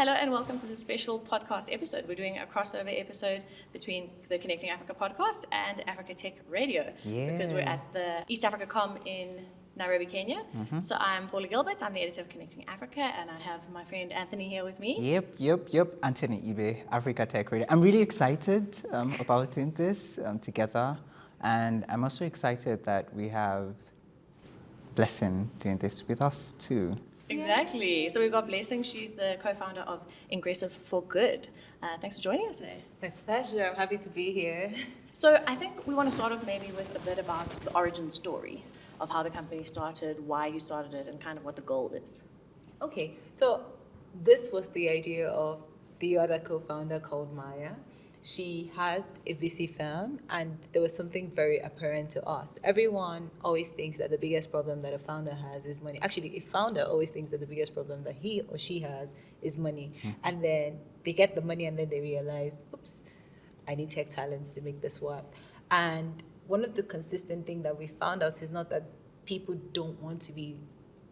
Hello and welcome to this special podcast episode. We're doing a crossover episode between the Connecting Africa podcast and Africa Tech Radio. Yeah. Because we're at the East Africa Com in Nairobi, Kenya. So I'm Paula Gilbert, I'm the editor of Connecting Africa, and I have my friend Anthony here with me. Yep. Anthony Ibe, Africa Tech Radio. I'm really excited about doing this together. And I'm also excited that we have Blessing doing this with us too. Exactly. So we've got Blessing. She's the co-founder of Ingressive for Good. Thanks for joining us today. My pleasure. I'm happy to be here. So I think we want to start off maybe with a bit about the origin story of how the company started, why you started it, and kind of what the goal is. Okay, so this was the idea of the other co-founder called Maya. She had a VC firm, and there was something very apparent to us. Everyone always thinks that the biggest problem that a founder has is money. Actually, a founder always thinks that the biggest problem that he or she has is money. And then they get the money and then they realize, oops, I need tech talents to make this work. And one of the consistent things that we found out is not that people don't want to be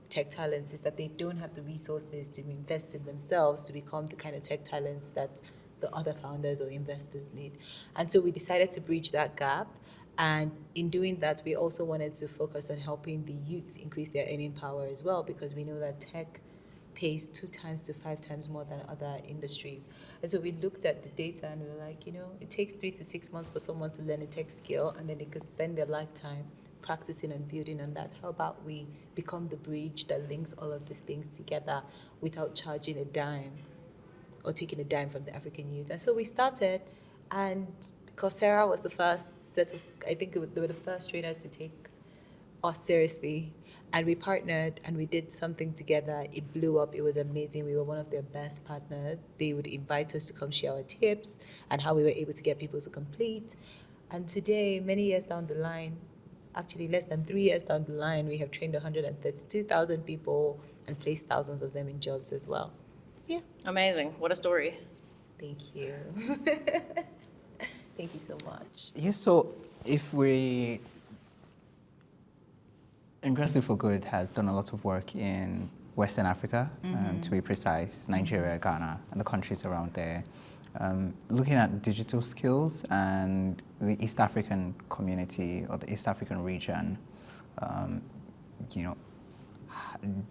tech talents, is that they don't have the resources to invest in themselves to become the kind of tech talents that the other founders or investors need. And so we decided to bridge that gap. And in doing that, we also wanted to focus on helping the youth increase their earning power as well, because we know that tech pays 2 times to 5 times more than other industries. And so we looked at the data and we were like, it takes 3 to 6 months for someone to learn a tech skill, and then they could spend their lifetime practicing and building on that. How about we become the bridge that links all of these things together without charging a dime or taking a dime from the African youth? And so we started, and Coursera was the first set of, I think they were the first trainers to take us seriously. And we partnered and we did something together. It blew up. It was amazing. We were one of their best partners. They would invite us to come share our tips and how we were able to get people to complete. And today, many years down the line, actually less than 3 years down the line, we have trained 132,000 people and placed thousands of them in jobs as well. Yeah. Amazing. What a story. Thank you. Thank you so much. Yeah, so Ingressive for Good has done a lot of work in Western Africa, to be precise, Nigeria, Ghana, and the countries around there. Looking at digital skills and the East African community or the East African region,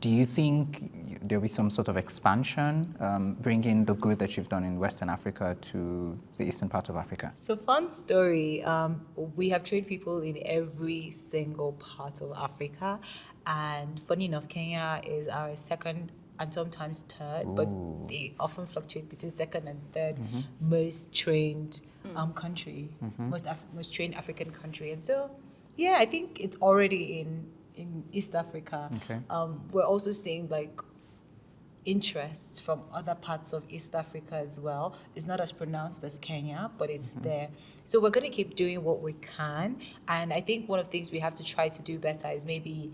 do you think there'll be some sort of expansion, bringing the good that you've done in Western Africa to the eastern part of Africa? So fun story, we have trained people in every single part of Africa, and funny enough, Kenya is our second and sometimes third, but they often fluctuate between second and third most trained country, most trained African country. And so, yeah, I think it's already in East Africa. Okay. We're also seeing interests from other parts of East Africa as well. It's not as pronounced as Kenya, but it's there. So we're going to keep doing what we can. And I think one of the things we have to try to do better is maybe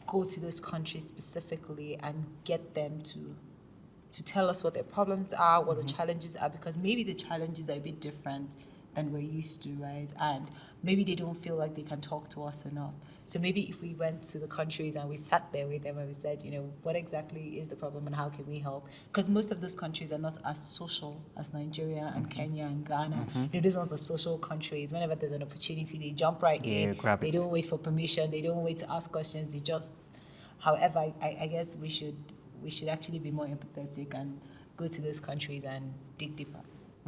go to those countries specifically and get them to tell us what their problems are, what the challenges are, because maybe the challenges are a bit different than we're used to, right? And maybe they don't feel like they can talk to us enough. So maybe if we went to the countries and we sat there with them and we said, what exactly is the problem and how can we help? Because most of those countries are not as social as Nigeria and Kenya and Ghana. These ones are social countries. Whenever there's an opportunity, they jump right in. Grab they it. don't wait for permission. They don't wait to ask questions. They just, however, I guess we should actually be more empathetic and go to those countries and dig deeper.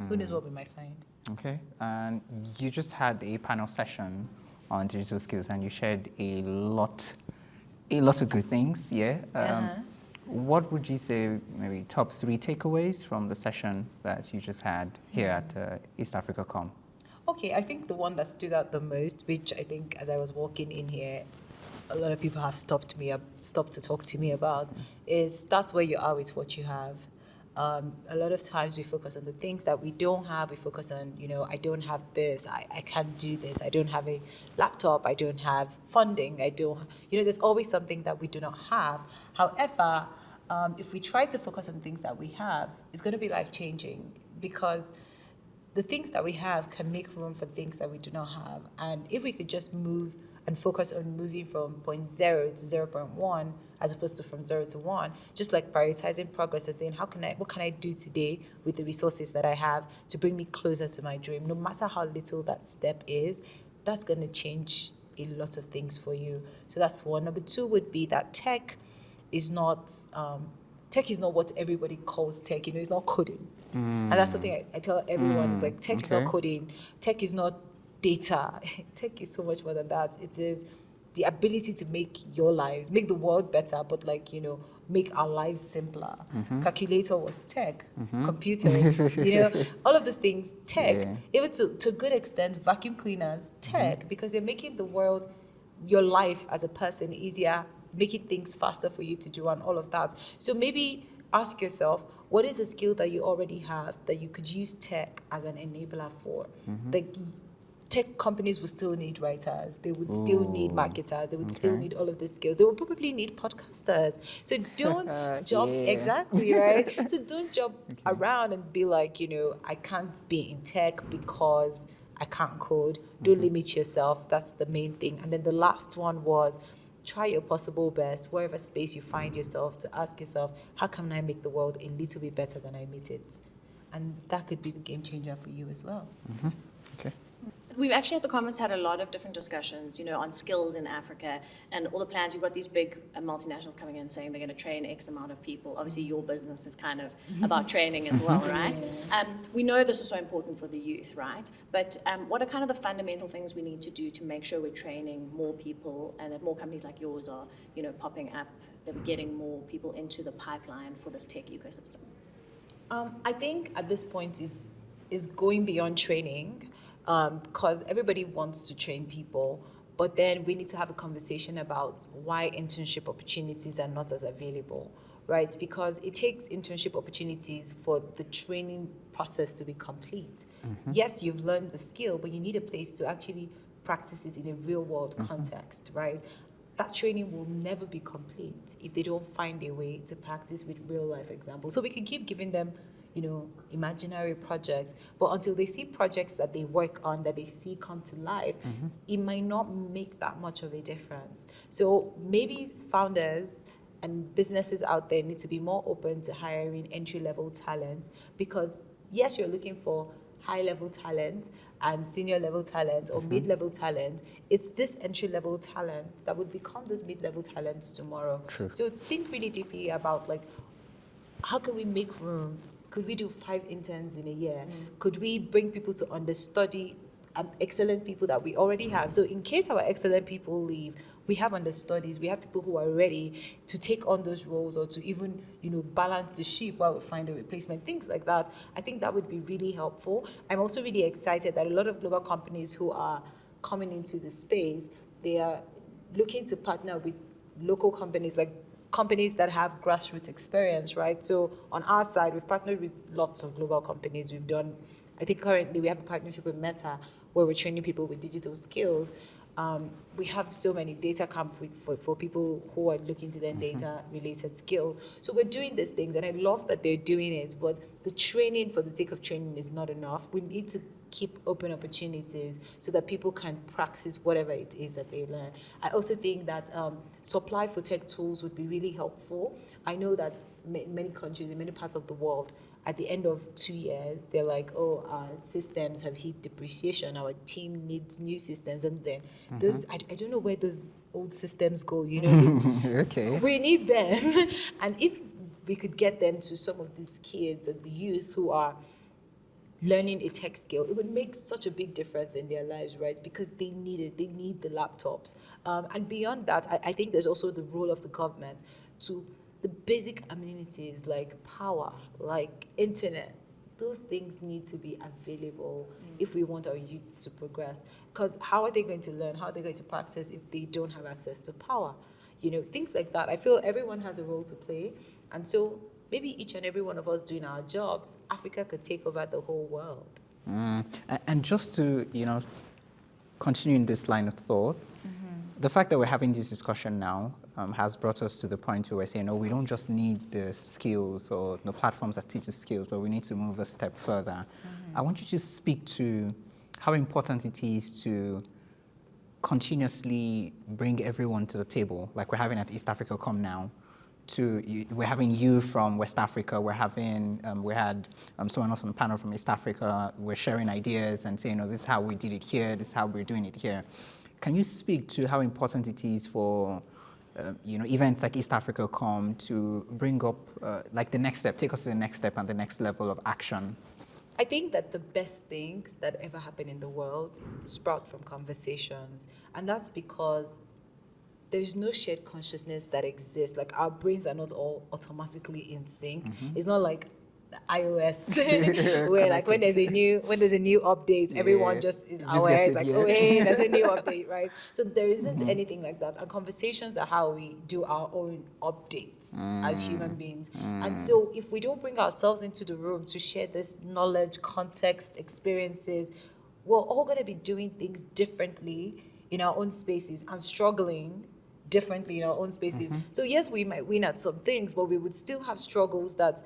Who knows what we might find? Okay, and you just had a panel session on digital skills, and you shared a lot of good things. Yeah. What would you say, maybe top 3 takeaways from the session that you just had here at East Africa Com? Okay, I think the one that stood out the most, which I think as I was walking in here, a lot of people have stopped to talk to me about, is start where you are with what you have. A lot of times we focus on the things that we don't have. We focus on, I don't have this, I can't do this, I don't have a laptop, I don't have funding, there's always something that we do not have. However, if we try to focus on things that we have, it's going to be life-changing, because the things that we have can make room for things that we do not have. And if we could just move and focus on moving from point 0 to 0.1 as opposed to from 0 to 1. Just like prioritizing progress and saying, what can I do today with the resources that I have to bring me closer to my dream? No matter how little that step is, that's going to change a lot of things for you. So that's one. Number two would be that tech is not what everybody calls tech. It's not coding. And that's something I tell everyone. It's like, tech is not coding. Tech is not data. Tech is so much more than that. It is the ability to make the world better, but make our lives simpler. Calculator was tech. Computers, all of these things, tech. Yeah. Even to a good extent, vacuum cleaners, tech, because they're making the world, your life as a person easier, making things faster for you to do and all of that. So maybe ask yourself, what is a skill that you already have that you could use tech as an enabler for? Like, tech companies will still need writers. They would still need marketers. They would still need all of these skills. They will probably need podcasters. So don't jump, exactly, right? So don't jump around and be like, I can't be in tech because I can't code. Don't limit yourself. That's the main thing. And then the last one was, try your possible best, wherever space you find yourself, to ask yourself, how can I make the world a little bit better than I meet it? And that could be the game changer for you as well. Okay. We've actually at the conference had a lot of different discussions, on skills in Africa and all the plans. You've got these big multinationals coming in saying they're going to train X amount of people. Obviously, your business is kind of about training as well, right? We know this is so important for the youth, right? But what are kind of the fundamental things we need to do to make sure we're training more people and that more companies like yours are, popping up, that we're getting more people into the pipeline for this tech ecosystem? I think at this point is going beyond training. Because everybody wants to train people, but then we need to have a conversation about why internship opportunities are not as available, right? Because it takes internship opportunities for the training process to be complete. Yes, you've learned the skill, but you need a place to actually practice it in a real world context, right? That training will never be complete if they don't find a way to practice with real life examples. So we can keep giving them imaginary projects, but until they see projects that they work on, that they see come to life, it might not make that much of a difference. So maybe founders and businesses out there need to be more open to hiring entry-level talent, because yes, you're looking for high-level talent and senior-level talent or mid-level talent. It's this entry-level talent that would become those mid-level talents tomorrow. True. So think really deeply about, like, how can we make room? Could we do 5 interns in a year? Could we bring people to understudy excellent people that we already have? So in case our excellent people leave, we have understudies, we have people who are ready to take on those roles, or to even, balance the ship while we find a replacement, things like that. I think that would be really helpful. I'm also really excited that a lot of global companies who are coming into the space, they are looking to partner with local companies, like companies that have grassroots experience, right? So on our side, we've partnered with lots of global companies. We've done, I think currently we have a partnership with Meta where we're training people with digital skills. We have so many data camp for people who are looking to their data-related skills. So we're doing these things, and I love that they're doing it, but the training for the sake of training is not enough. We need to keep open opportunities so that people can practice whatever it is that they learn. I also think that supply for tech tools would be really helpful. I know that many countries, in many parts of the world, at the end of 2 years, they're like, oh, our systems have hit depreciation, our team needs new systems, and then those, I don't know where those old systems go, Okay. We need them. And if we could get them to some of these kids and the youth who are learning a tech skill, it would make such a big difference in their lives, right? Because they need it, they need the laptops. And beyond that, I think there's also the role of the government to the basic amenities like power, like internet. Those things need to be available if we want our youth to progress. Because how are they going to learn? How are they going to practice if they don't have access to power? Things like that. I feel everyone has a role to play. And so maybe each and every one of us doing our jobs, Africa could take over the whole world. And just to, continue in this line of thought, the fact that we're having this discussion now has brought us to the point where we're saying, we don't just need the skills or the platforms that teach the skills, but we need to move a step further. I want you to speak to how important it is to continuously bring everyone to the table, like we're having at East Africa Come now. We're having you from West Africa. We had someone else on the panel from East Africa. We're sharing ideas and saying, this is how we did it here. This is how we're doing it here. Can you speak to how important it is for events like East Africa Come to bring up like the next step, take us to the next step and the next level of action? I think that the best things that ever happen in the world sprout from conversations. And that's because there's no shared consciousness that exists. Like, our brains are not all automatically in sync. It's not like the iOS where like when there's a new update, everyone just is aware. It's like, oh hey, there's a new update, right? So there isn't anything like that. And conversations are how we do our own updates as human beings. And so if we don't bring ourselves into the room to share this knowledge, context, experiences, we're all going to be doing things differently in our own spaces and struggling differently in our own spaces. So yes, we might win at some things, but we would still have struggles that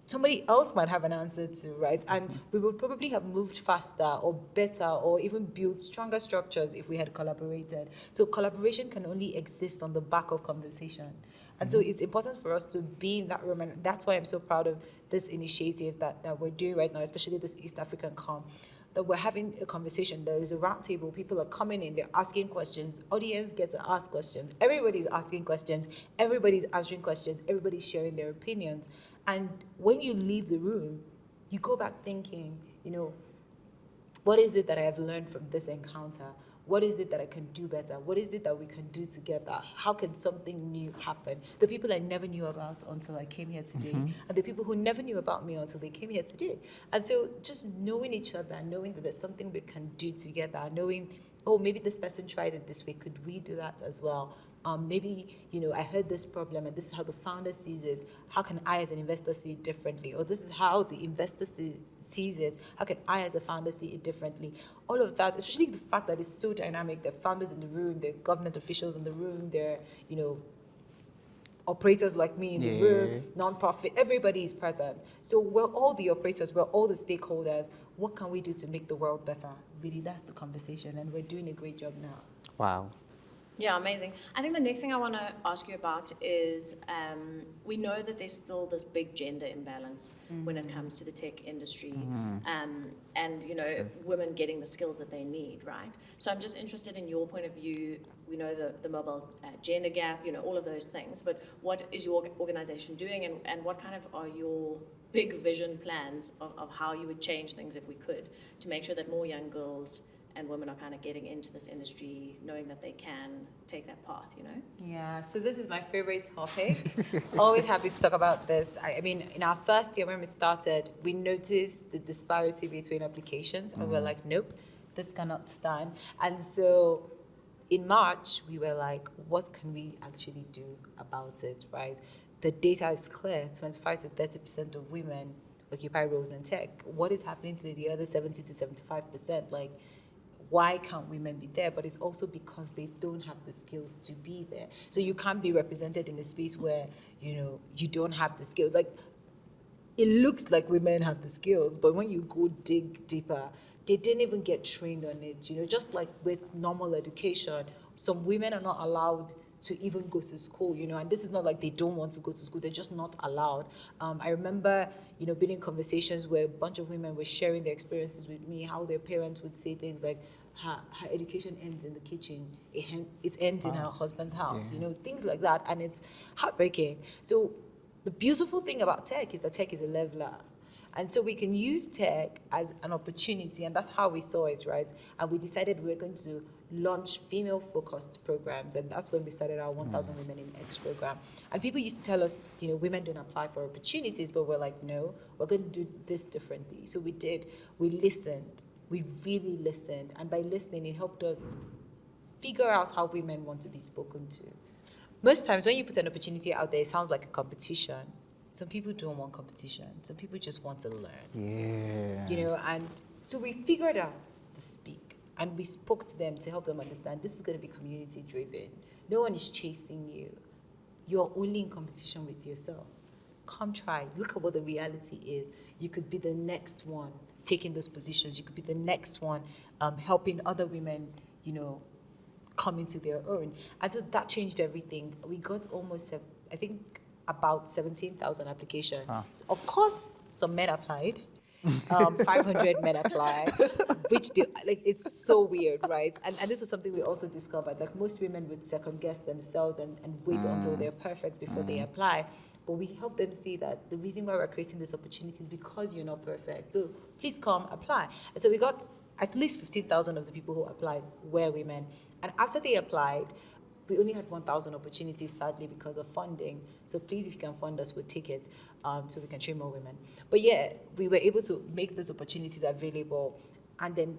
somebody else might have an answer to, right? And we would probably have moved faster or better or even built stronger structures if we had collaborated. So collaboration can only exist on the back of conversation. And so it's important for us to be in that room. And that's why I'm so proud of this initiative that we're doing right now, especially this East African Com, that we're having a conversation. There is a round table. People are coming in. They're asking questions. Audience get to ask questions. Everybody's asking questions. Everybody's answering questions. Everybody's sharing their opinions. And when you leave the room, you go back thinking, what is it that I have learned from this encounter? What is it that I can do better? What is it that we can do together? How can something new happen? The people I never knew about until I came here today, and the people who never knew about me until they came here today. And so just knowing each other, knowing that there's something we can do together, knowing, oh, maybe this person tried it this way, could we do that as well? Maybe, I heard this problem and this is how the founder sees it. How can I as an investor see it differently? Or this is how the investor sees it. How can I as a founder see it differently? All of that, especially the fact that it's so dynamic. There are founders in the room, there are government officials in the room, there are, operators like me in the room, nonprofit, everybody is present. So we're all the operators, we're all the stakeholders. What can we do to make the world better? Really, that's the conversation, and we're doing a great job now. Wow. Yeah, amazing. I think the next thing I want to ask you about is we know that there's still this big gender imbalance when it comes to the tech industry and, women getting the skills that they need, right? So I'm just interested in your point of view. We know the mobile gender gap, all of those things, but what is your organization doing and what kind of are your big vision plans of how you would change things if we could to make sure that more young girls and women are kind of getting into this industry, knowing that they can take that path, Yeah, so this is my favorite topic. Always happy to talk about this. I mean, in our first year when we started, we noticed the disparity between applications, and we're like, nope, this cannot stand. And so in March, we were like, what can we actually do about it, right? The data is clear, 25 to 30% of women occupy roles in tech. What is happening to the other 70 to 75%? Like, why can't women be there? But it's also because they don't have the skills to be there. So you can't be represented in a space where, you don't have the skills. Like, it looks like women have the skills, but when you go dig deeper, they didn't even get trained on it. Just like with normal education, some women are not allowed to even go to school, and this is not like they don't want to go to school, they're just not allowed. I remember, being in conversations where a bunch of women were sharing their experiences with me, how their parents would say things like, her education ends in the kitchen, it ends in her husband's house, things like that, and it's heartbreaking. So the beautiful thing about tech is that tech is a leveler. And so we can use tech as an opportunity, and that's how we saw it, right? And we decided we were going to launch female-focused programs, and that's when we started our 1,000 Women in X program. And people used to tell us, women don't apply for opportunities, but we're like, no, we're going to do this differently. So we did. We listened. We really listened, and by listening, it helped us figure out how women want to be spoken to. Most times, when you put an opportunity out there, it sounds like a competition. Some people don't want competition. Some people just want to learn. Yeah. And so we figured out the speak, and we spoke to them to help them understand this is going to be community driven. No one is chasing you. You're only in competition with yourself. Come try. Look at what the reality is. You could be the next one taking those positions. You could be the next one helping other women, come into their own. And so that changed everything. We got almost, I think, about 17,000 applications. Wow. So of course, some men applied. 500 men applied, which it's so weird, right? And this was something we also discovered. Like most women would second guess themselves and wait until they're perfect before they apply. But we help them see that the reason why we're creating this opportunity is because you're not perfect. So please come apply. And so we got at least 15,000 of the people who applied were women. And after they applied, we only had 1,000 opportunities, sadly, because of funding. So please, if you can fund us, we'll take it so we can train more women. But yeah, we were able to make those opportunities available. And then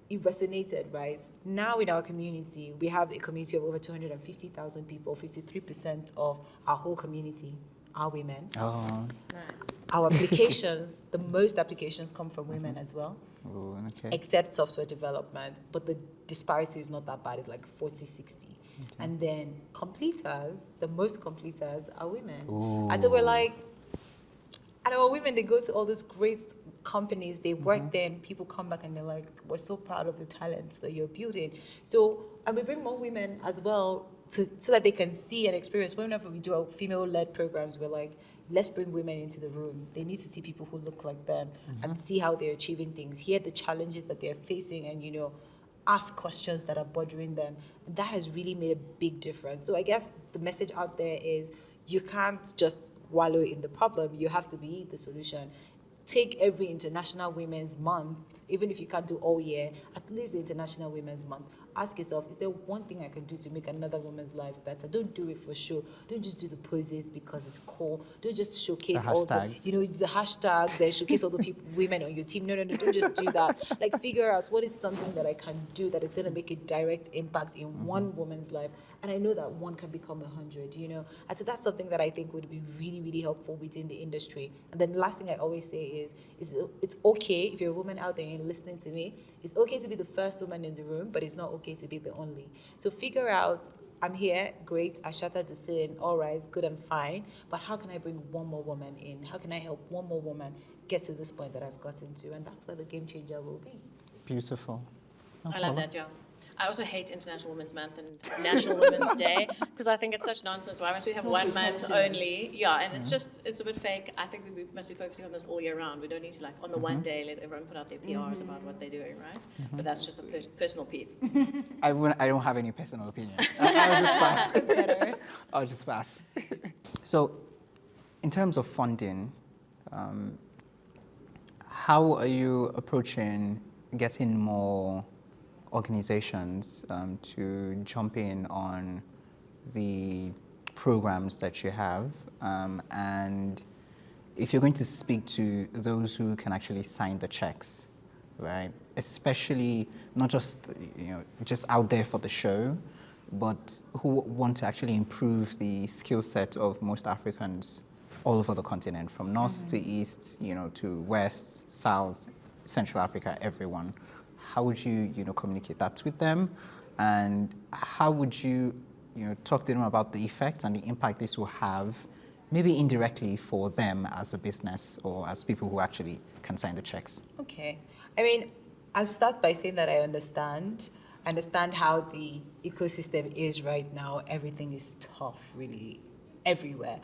it resonated, right? Now in our community, we have a community of over 250,000 people. 53% of our whole community are women. Oh, Nice. Our applications, the most applications come from women as well. oh, okay. Except software development, but the disparity is not that bad. It's like 40-60. And then completers, the most completers are women. Ooh. And so we're like, and our women, they go to all these great companies, they work there, and people come back and they're like, we're so proud of the talents that you're building. So, and we bring more women as well so that they can see and experience. Whenever we do our female-led programs, we're like, let's bring women into the room. They need to see people who look like them and see how they're achieving things, hear the challenges that they're facing, and, ask questions that are bothering them. And that has really made a big difference. So I guess the message out there is you can't just wallow in the problem. You have to be the solution. Take every International Women's Month, even if you can't do all year, at least the International Women's Month. Ask yourself, is there one thing I can do to make another woman's life better? Don't do it for show. Don't just do the poses because it's cool. Don't just showcase all the, the hashtag, then showcase all the people, women on your team. No, don't just do that. Like, figure out what is something that I can do that is going to make a direct impact in one woman's life. And I know that one can become 100, And so that's something that I think would be really, really helpful within the industry. And then the last thing I always say is it's okay, if you're a woman out there and listening to me, it's okay to be the first woman in the room, but it's not okay to be the only. So figure out, I'm here, great, I shattered the ceiling, all right, good and fine, but how can I bring one more woman in? How can I help one more woman get to this point that I've gotten to? And that's where the game changer will be. Beautiful. I love that, yeah. I also hate International Women's Month and National Women's Day because I think it's such nonsense. Why must we have 1 month only? Yeah, and it's a bit fake. I think we must be focusing on this all year round. We don't need to, on the one day, let everyone put out their PRs about what they're doing, right? But that's just a personal peeve. I don't have any personal opinion. I'll just pass. I'll just pass. So, in terms of funding, how are you approaching getting more organizations to jump in on the programs that you have, and if you're going to speak to those who can actually sign the checks, right? Especially not just just out there for the show, but who want to actually improve the skill set of most Africans all over the continent, from north to east, to west, south, Central Africa, everyone. How would you, communicate that with them, and how would you, talk to them about the effect and the impact this will have, maybe indirectly for them as a business or as people who actually can sign the checks? Okay, I mean, I'll start by saying that I understand how the ecosystem is right now. Everything is tough, really, everywhere.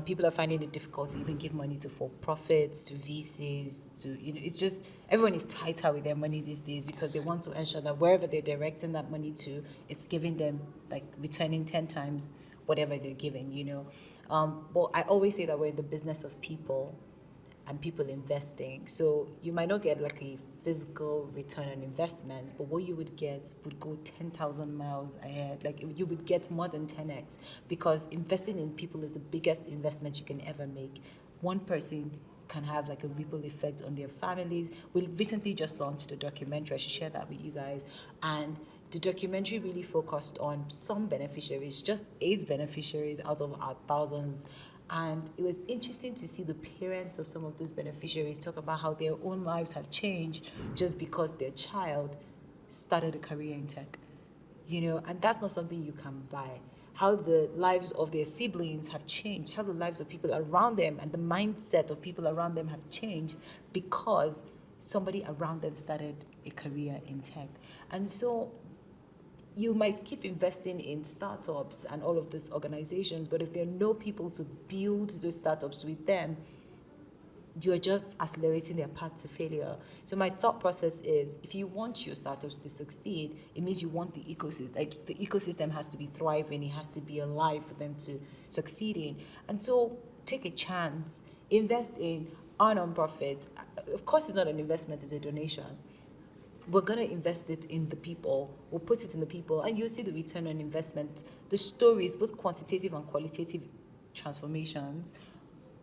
People are finding it difficult to even give money to for-profits, to VCs, to, it's just, everyone is tighter with their money these days because they want to ensure that wherever they're directing that money to, it's giving them, returning 10 times whatever they're giving, But I always say that we're in the business of people and people investing. So you might not get a physical return on investment, but what you would get would go 10,000 miles ahead. You would get more than 10x, because investing in people is the biggest investment you can ever make. One person can have a ripple effect on their families. We recently just launched a documentary. I should share that with you guys. And the documentary really focused on some beneficiaries, just 8 beneficiaries out of our thousands. And it was interesting to see the parents of some of those beneficiaries talk about how their own lives have changed just because their child started a career in tech. And that's not something you can buy. How the lives of their siblings have changed, how the lives of people around them and the mindset of people around them have changed because somebody around them started a career in tech. And so you might keep investing in startups and all of these organizations, but if there are no people to build those startups with them, you're just accelerating their path to failure. So my thought process is, if you want your startups to succeed, it means you want the ecosystem. Like, the ecosystem has to be thriving, it has to be alive for them to succeed in. And so take a chance, invest in our nonprofit. Of course, it's not an investment, it's a donation. We're going to invest it in the people. We'll put it in the people, and you'll see the return on investment. The stories, both quantitative and qualitative transformations,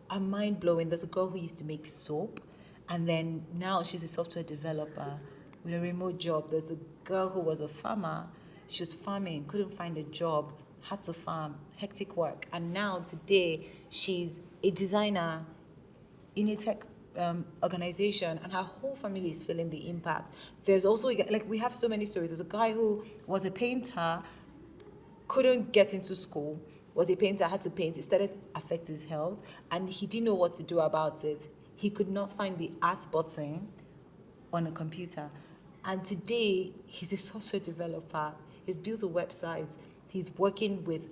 are mind-blowing. There's a girl who used to make soap, and then now she's a software developer with a remote job. There's a girl who was a farmer. She was farming, couldn't find a job, had to farm, hectic work. And now, today, she's a designer in a tech organization, and her whole family is feeling the impact. There's also, like, we have so many stories. There's a guy who was a painter, couldn't get into school, was a painter, had to paint. It started affecting his health, and he didn't know what to do about it. He could not find the art button on a computer. And today, he's a software developer. He's built a website. He's working with,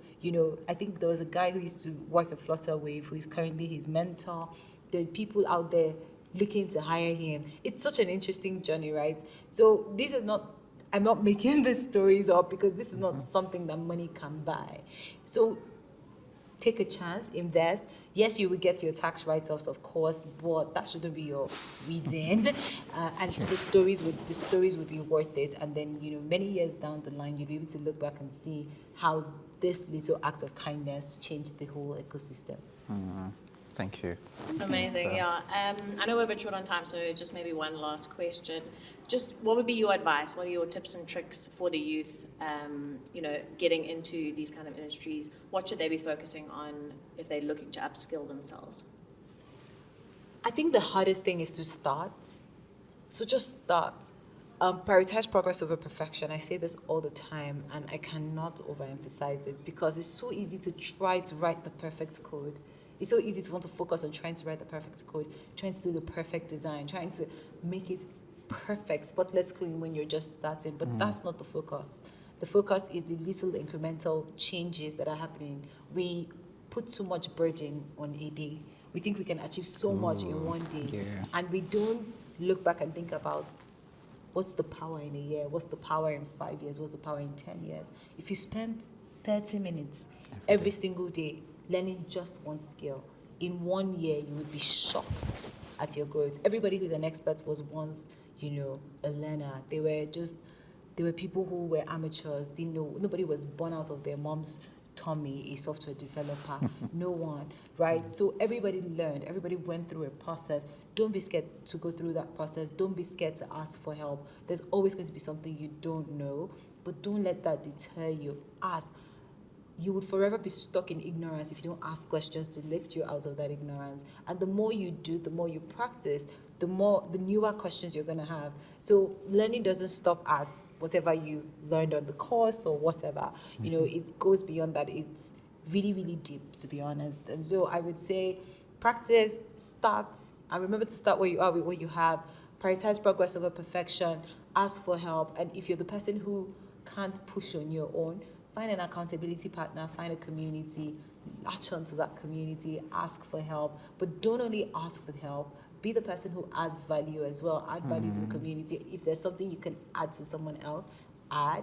I think there was a guy who used to work at Flutterwave, who is currently his mentor. There are people out there looking to hire him. It's such an interesting journey, right? So this is not, I'm not making these stories up, because this is not something that money can buy. So take a chance, invest. Yes, you will get your tax write-offs, of course, but that shouldn't be your reason. And the stories would be worth it. And then, many years down the line, you'll be able to look back and see how this little act of kindness changed the whole ecosystem. Thank you. Amazing, yeah. I know we're a bit short on time, so just maybe one last question. Just what would be your advice? What are your tips and tricks for the youth, getting into these kind of industries? What should they be focusing on if they're looking to upskill themselves? I think the hardest thing is to start. So just start. Prioritize progress over perfection. I say this all the time, and I cannot overemphasize it, because it's so easy to try to write the perfect code. It's so easy to want to focus on trying to write the perfect code, trying to do the perfect design, trying to make it perfect, spotless clean when you're just starting. But that's not the focus. The focus is the little incremental changes that are happening. We put too much burden on a day. We think we can achieve so much in one day. Yeah. And we don't look back and think about, what's the power in a year? What's the power in 5 years? What's the power in 10 years? If you spend 30 minutes every single day learning just one skill, in 1 year, you would be shocked at your growth. Everybody who's an expert was once, a learner. They were people who were amateurs, didn't know, nobody was born out of their mom's tummy, a software developer, no one, right? So everybody learned, everybody went through a process. Don't be scared to go through that process. Don't be scared to ask for help. There's always going to be something you don't know, but don't let that deter you. Ask. You would forever be stuck in ignorance if you don't ask questions to lift you out of that ignorance. And the more you do, the more you practice, the newer questions you're going to have. So learning doesn't stop at whatever you learned on the course or whatever. It goes beyond that. It's really, really deep, to be honest. And so I would say practice, start, and remember to start where you are with what you have. Prioritize progress over perfection. Ask for help. And if you're the person who can't push on your own, find an accountability partner, find a community, latch onto that community, ask for help. But don't only ask for help, be the person who adds value as well. Add value to the community. If there's something you can add to someone else, add.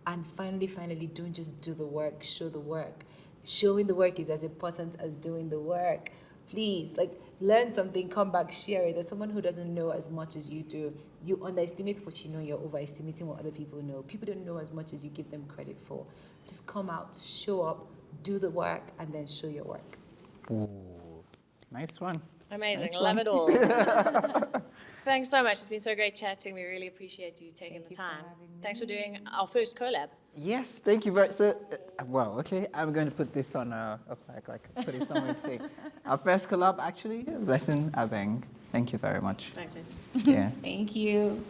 And finally, don't just do the work, show the work. Showing the work is as important as doing the work. Please, learn something, come back, share it. There's someone who doesn't know as much as you do. You underestimate what you know, you're overestimating what other people know. People don't know as much as you give them credit for. Just come out, show up, do the work, and then show your work. Ooh, nice one. Amazing. Nice Love one. it all. Thanks so much. It's been so great chatting. We really appreciate you taking Thank the you for time. having me. Thanks for doing our first collab. Yes, thank you very much. So, okay, I'm going to put this on put it somewhere to say. Our first collab, actually, Blessing Abeng. Thank you very much. Thanks, man. Yeah. Thank you.